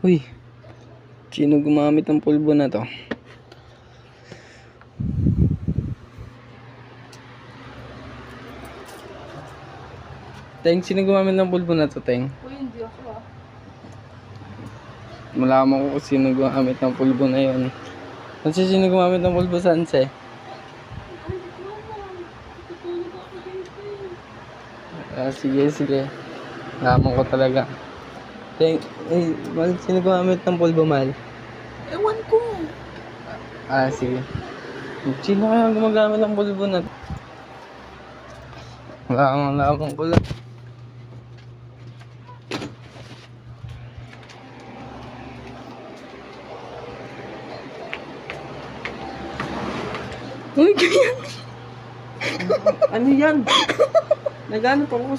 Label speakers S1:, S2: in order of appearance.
S1: Uy, sino gumamit ng pulbo na to? Teng, sino gumamit ng pulbo na to, Teng?
S2: Uy, hindi ako ah.
S1: Malaman ko kung sino gumamit ng pulbo na yun. Kasi sino gumamit ng pulbo, Sanse? Sige, sige. Malaman ko talaga. Teng, Mal, sino gumamit ng pulbo, Mal?
S2: Ewan ko.
S1: Sige. Sino kaya gumagamit ng pulbo na to? Malaman ko lang.
S2: Uy, kaya.
S1: Ano yan? Nagano pa ako